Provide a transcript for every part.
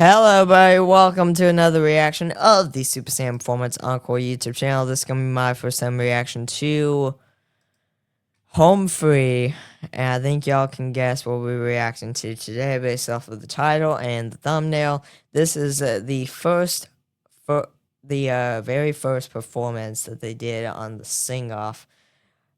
Hello, everybody. Welcome to another reaction of the Super Saiyan Performance Encore YouTube channel. This is going to be my first time reaction to Home Free. And I think y'all can guess what we're reacting to today based off of the title and the thumbnail. This is the very first performance that they did on the sing-off.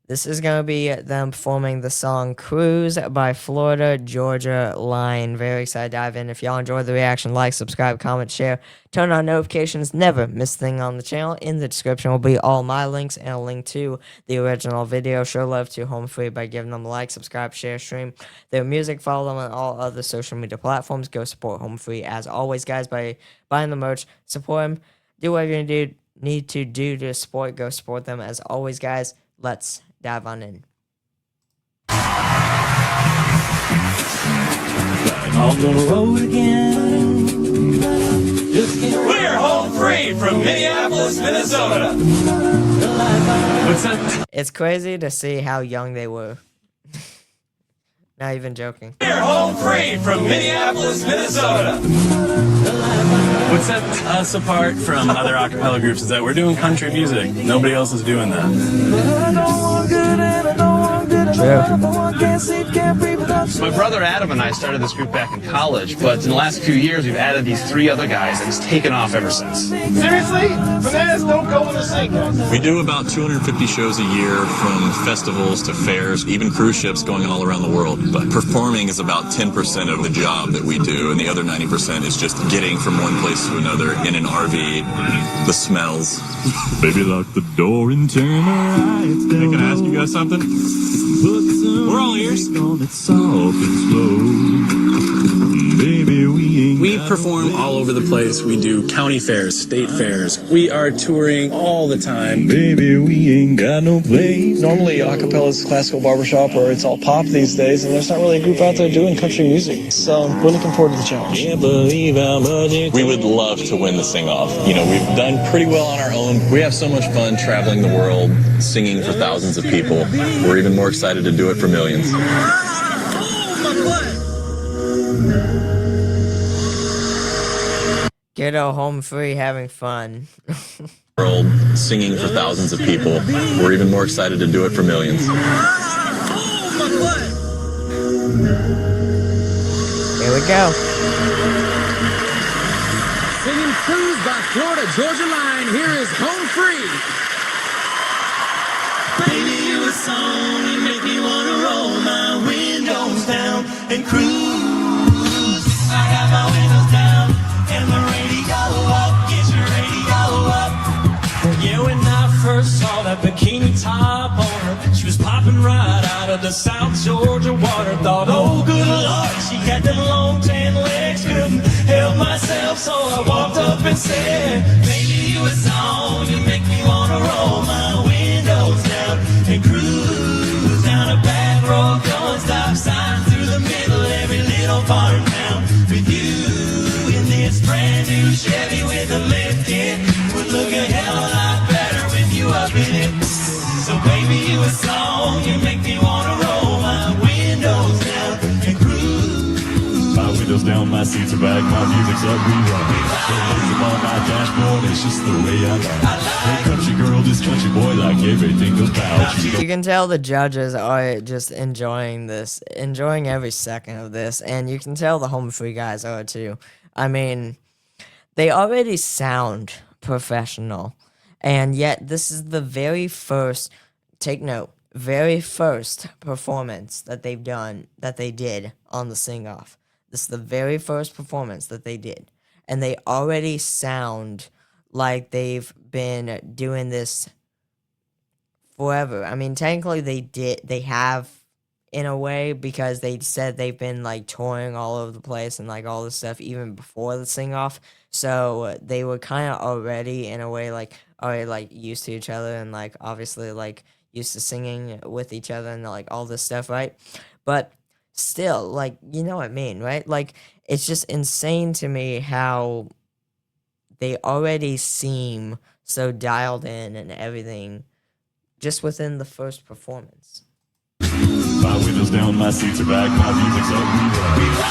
This is going to be them performing the song Cruise by Florida Georgia Line. Very excited to dive in. If y'all enjoyed the reaction, like, subscribe, comment, share, turn on notifications, never miss a thing on the channel. In the description will be all my links and a link to the original video. Show love to Home Free by giving them a like, subscribe, share, stream their music, follow them on all other social media platforms. Go support Home Free as always, guys, by buying the merch. Support them. Do whatever you need to do to support. Go support them as always, guys. Let's dive on in. On the road again. We're home free from Minneapolis, Minnesota. What's that? It's crazy to see how young they were. Not even joking. We're home free from Minneapolis, Minnesota. What sets us apart from other a cappella groups is that we're doing country music. Nobody else is doing that. My brother Adam and I started this group back in college, but in the last few years we've added these 3 other guys and it's taken off ever since. Seriously? Bananas don't go in the sink. We do about 250 shows a year, from festivals to fairs, even cruise ships going all around the world. But performing is about 10% of the job that we do, and the other 90% is just getting from one place to another in an RV. The smells. Baby, lock the door and turn the lights down. Can I ask you guys something? We're all ears. We perform all over the place. We do county fairs, state fairs. We are touring all the time. Baby, we ain't got no place. Normally, a cappella is classical barbershop, or it's all pop these days, and there's not really a group out there doing country music. So we're looking forward to the challenge. We would love to win the sing-off. You know, we've done pretty well on our own. We have so much fun traveling the world, singing for thousands of people. We're even more excited to do it for millions. Ghetto Home Free having fun. World, singing for thousands of people. We're even more excited to do it for millions. Here we go. Singing Cruise by Florida Georgia Line. Here is Home Free. Baby, you a song, you make me wanna roll my windows down and cruise. I got my windows down and the radio up. Get your radio up. Yeah, when I first saw that bikini top on her, she was popping right out of the South Georgia water. Thought, oh good Lord, she got them long tan legs. Couldn't help myself, so I walked up and said, baby, you a song, you make me wanna roll my windows down and cruise down a back road, going stop signs through the middle, every little farm town. With you in this brand new Chevy with a lift kit, would look a hell of a lot better with you up in it. So baby, you a song, you make me wanna roll my windows down and cruise. My windows down, my seats are back, my music's up, we rock. The laser on my dashboard, it's just the way I like. Hey country girl, this country boy, like everything about you. You can tell the judges are just enjoying this, enjoying every second of this, and you can tell the Home Free guys are too. I mean, they already sound professional, and yet this is the very first, take note, very first performance that they did on the sing-off. This is the very first performance that they did, and they already sound like they've been doing this forever. I mean, technically they have in a way, because they said they've been like touring all over the place and like all this stuff even before the sing-off. So they were kind of already in a way like already like used to each other, and like obviously like used to singing with each other and like all this stuff, right? But still, like, you know what I mean, right? Like, it's just insane to me how they already seem so dialed in and everything just within the first performance. My windows down, my seats are back, my music's up, we run.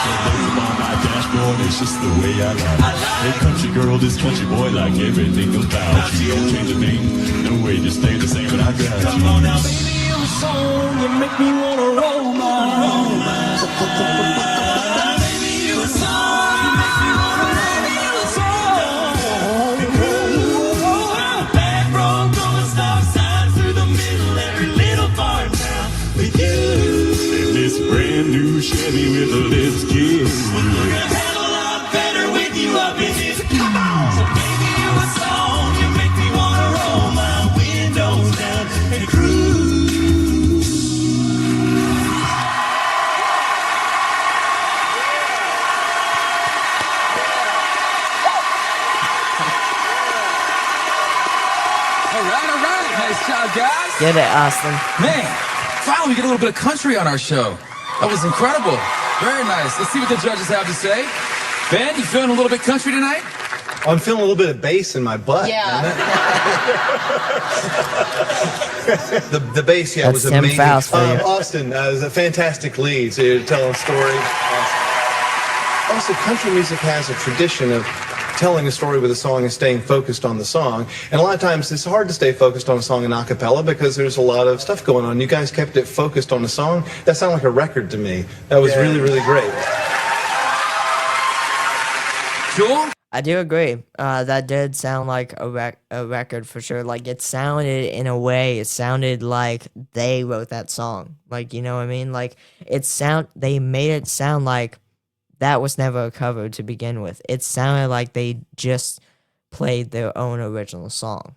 On my dashboard, it's just the way I like. Hey, country girl, this country boy, like everything about you. Don't change a thing, no way, just stay the same, but I got you. Come on now, baby, you're a song, you make me wanna roll my. Baby, you a song, you make me wanna roll you a song. Back road, going stop sign through the middle, every little part now with you. In this brand new Chevy with a lift kit. We're gonna have a lot better with you up in this. Come on! So baby, you a song, you make me wanna roll my windows down and cruise. All right. Nice job, guys. Get it, Austin. Man, finally we get a little bit of country on our show. That was incredible. Very nice. Let's see what the judges have to say. Ben, you feeling a little bit country tonight? I'm feeling a little bit of bass in my butt. Yeah. The bass, yeah, That's was Tim amazing. Faust for you. Austin was a fantastic lead. So you're telling stories. Also, country music has a tradition of telling a story with a song and staying focused on the song. And a lot of times it's hard to stay focused on a song in a cappella because there's a lot of stuff going on. You guys kept it focused on the song. That sounded like a record to me. That was really, really great. Jewel? I do agree. That did sound like a record for sure. Like, it sounded in a way, it sounded like they wrote that song. Like, you know what I mean? Like, they made it sound like that was never a cover to begin with. It sounded like they just played their own original song.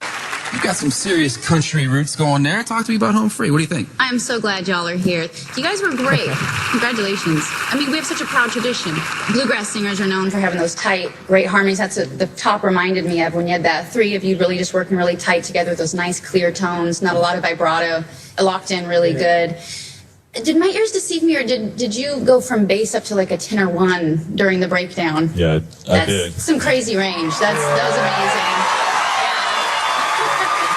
You got some serious country roots going there. Talk to me about Home Free. What do you think? I'm so glad y'all are here. You guys were great. Congratulations. I mean, we have such a proud tradition. Bluegrass singers are known for having those tight, great harmonies. That's what the top reminded me of when you had that three of you really just working really tight together with those nice, clear tones, not a lot of vibrato. It locked in really good. Did my ears deceive me, or did you go from bass up to like a tenor one during the breakdown? Yeah, I did. That's some crazy range. That was amazing.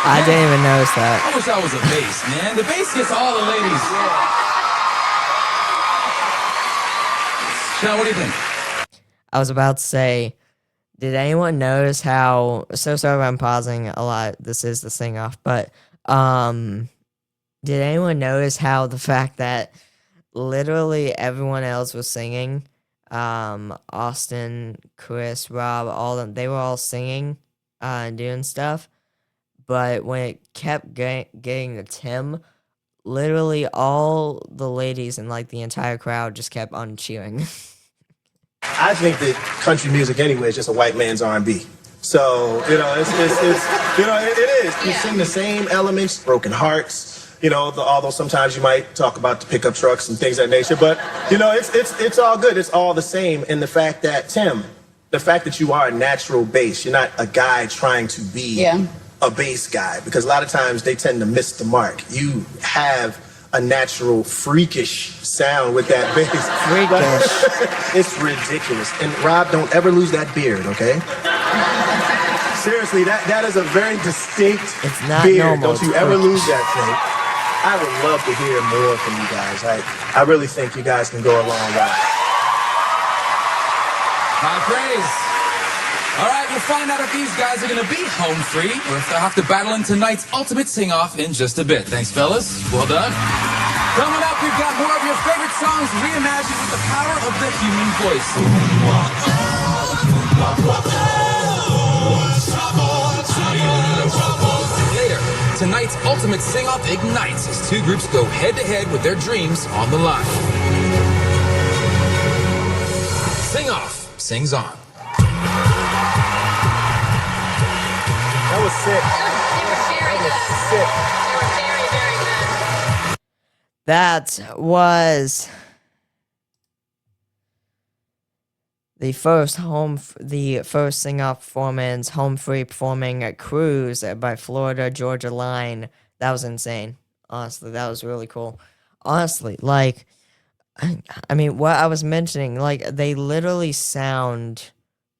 I didn't even notice that. I wish I was a bass, man. The bass gets all the ladies. Sean, what do you think? I was about to say, did anyone notice how, so sorry if I'm pausing a lot, this is the sing off, but did anyone notice how the fact that literally everyone else was singing, Austin, Chris, Rob, all of them, they were all singing and doing stuff, but when it kept getting to Tim, literally all the ladies and like the entire crowd just kept on cheering. I think that country music anyway is just a white man's R&B. So, you know, it's you know, it is. You sing the same elements, broken hearts, you know, although sometimes you might talk about the pickup trucks and things of that nature, but, you know, it's all good. It's all the same. And the fact that, Tim, the fact that you are a natural bass, you're not a guy trying to be a bass guy, because a lot of times they tend to miss the mark. You have a natural freakish sound with that bass. Freakish. It's ridiculous. And Rob, don't ever lose that beard, okay? Seriously, that is a very distinct It's not beard. normal. Don't you ever lose that thing. I would love to hear more from you guys. I really think you guys can go a long way. High praise. All right, we'll find out if these guys are going to be home free or if they'll have to battle in tonight's ultimate sing-off in just a bit. Thanks, fellas. Well done. Coming up, we've got more of your favorite songs reimagined with the power of the human voice. Later, tonight's ultimate sing-off ignites as two groups go head-to-head with their dreams on the line. Sing-off sings on. That was sick. That was the first sing-off performance, Home Free performing at Cruise by Florida Georgia Line. That was insane. Honestly, that was really cool. Honestly, like, I mean, what I was mentioning, like, they literally sound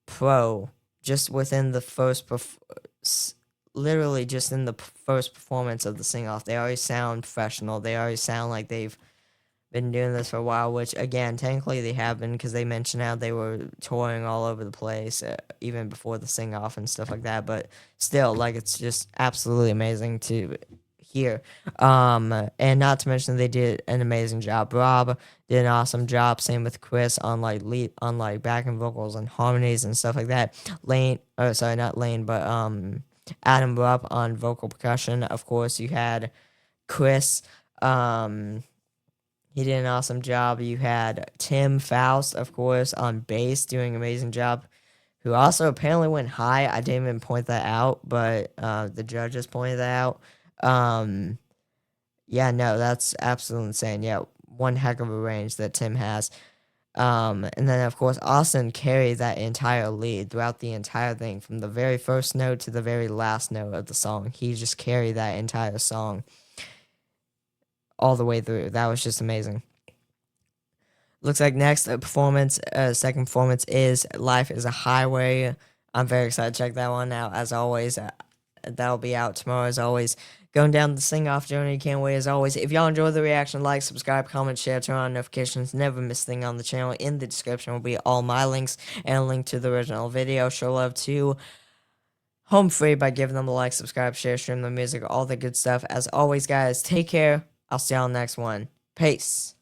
pro just within the first literally just in the first performance of the sing off, they already sound professional. They already sound like they've been doing this for a while, which again, technically they have been, because they mentioned how they were touring all over the place, even before the sing off and stuff like that. But still, like, it's just absolutely amazing to hear. And not to mention they did an amazing job. Rob did an awesome job. Same with Chris on like lead, on like backing vocals and harmonies and stuff like that. Not Lane, but Adam Rupp on vocal percussion. Of course, you had Chris. He did an awesome job. You had Tim Faust, of course, on bass, doing an amazing job, who also apparently went high. I didn't even point that out, but the judges pointed that out. Yeah, no, that's absolutely insane. Yeah, one heck of a range that Tim has. And then, of course, Austin carried that entire lead throughout the entire thing, from the very first note to the very last note of the song. He just carried that entire song all the way through. That was just amazing. Looks like next second performance is Life is a Highway. I'm very excited to check that one out. As always, that'll be out tomorrow, as always. Going down the sing-off journey, can't wait, as always. If y'all enjoy the reaction, like, subscribe, comment, share, turn on notifications, never miss a thing on the channel. In the description will be all my links and a link to the original video. Show love to Home Free by giving them a like, subscribe, share, stream the music, all the good stuff. As always, guys, take care. I'll see y'all next one. Peace.